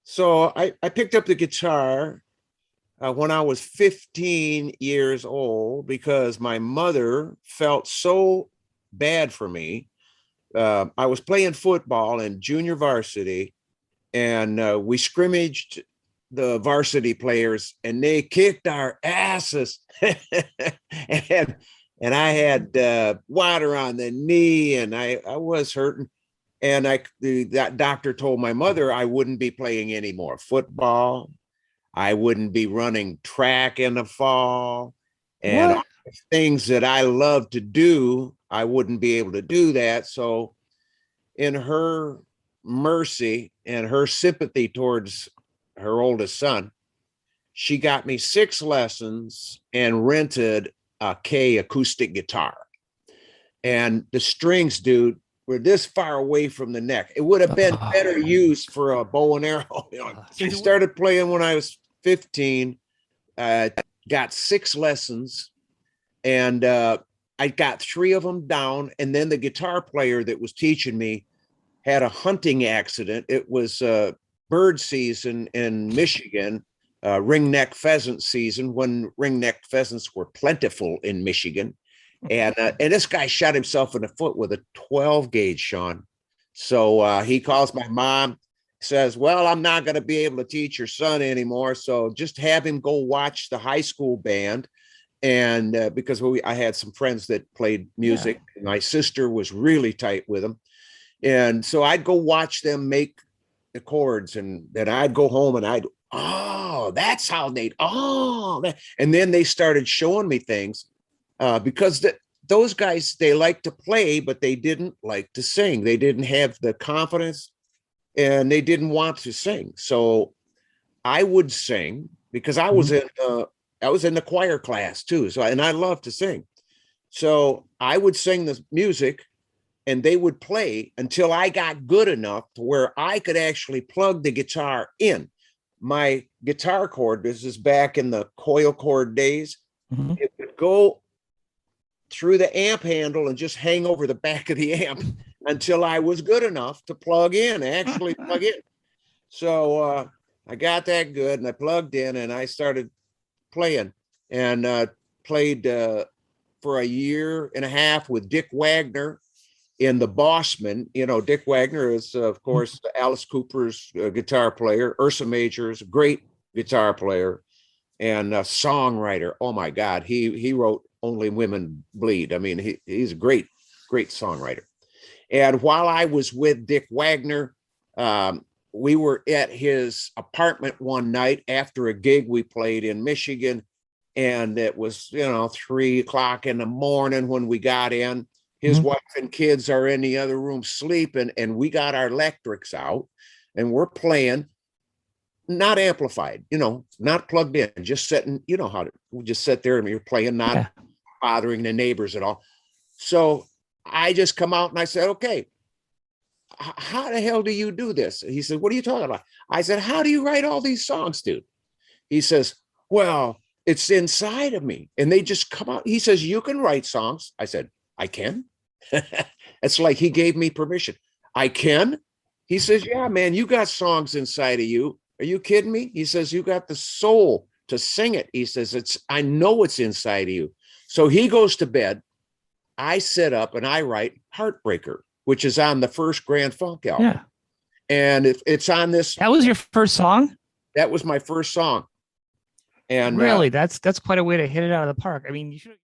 So I picked up the guitar when I was 15 years old because my mother felt so bad for me. I was playing football in junior varsity, and we scrimmaged the varsity players, and they kicked our asses. and and I had water on the knee, and I was hurting. And that doctor told my mother I wouldn't be playing any more football. I wouldn't be running track in the fall, and all What? the things that I love to do, I wouldn't be able to do that. So, in her mercy and her sympathy towards her oldest son, she got me 6 lessons and rented a K acoustic guitar. And the strings, dude, were this far away from the neck. It would have been better Oh. used for a bow and arrow. I started playing when I was 15, uh, got 6 lessons, and I got 3 of them down. And then the guitar player that was teaching me had a hunting accident. It was bird season in Michigan, ringneck pheasant season when ringneck pheasants were plentiful in Michigan. And this guy shot himself in the foot with a 12 gauge, Sean. So he calls my mom, says, "Well, I'm not going to be able to teach your son anymore. So just have him go watch the high school band." And because I had some friends that played Yeah. music, and my sister was really tight with them. And so I'd go watch them make the chords, and then I'd go home and oh, that's how and then they started showing me things because those guys, they like to play, but they didn't like to sing. They didn't have the confidence, and they didn't want to sing. So I would sing because Mhm. I was in the choir class too. So, and I love to sing. So I would sing the music, and they would play until I got good enough to where I could actually plug the guitar in. My guitar cord, this is back in the coil cord days, Mhm. it would go through the amp handle and just hang over the back of the amp until I was good enough to actually plug in. So I got that good, and I plugged in, and I started playing, and played for a year and a half with Dick Wagner in the Bossman. You know, Dick Wagner is, of course, Alice Cooper's guitar player. Ursa Major is a great guitar player and a songwriter. Oh my God, he wrote "Only Women Bleed." I mean, he's a great songwriter. And while I was with Dick Wagner, we were at his apartment one night after a gig we played in Michigan, and it was 3 o'clock in the morning when we got in. His Mhm. wife and kids are in the other room sleeping, and we got our electrics out, and we're playing, not amplified, not plugged in, just sitting, how to we just sit there and you're playing, not Yeah. bothering the neighbors at all. So I just come out and I said, "Okay, how the hell do you do this?" He said, "What are you talking about?" I said, "How do you write all these songs, dude?" He says, "Well, it's inside of me and they just come out." He says, "You can write songs." I said, "I can." It's like he gave me permission. "I can?" He says, "Yeah, man, you got songs inside of you. Are you kidding me?" He says, "You got the soul to sing it." He says, I know it's inside of you." So he goes to bed. I sit up and I write Heartbreaker, which is on the first Grand Funk album. Yeah. And it's on this. That was your first song? That was my first song. And Really? That's quite a way to hit it out of the park. I mean, you should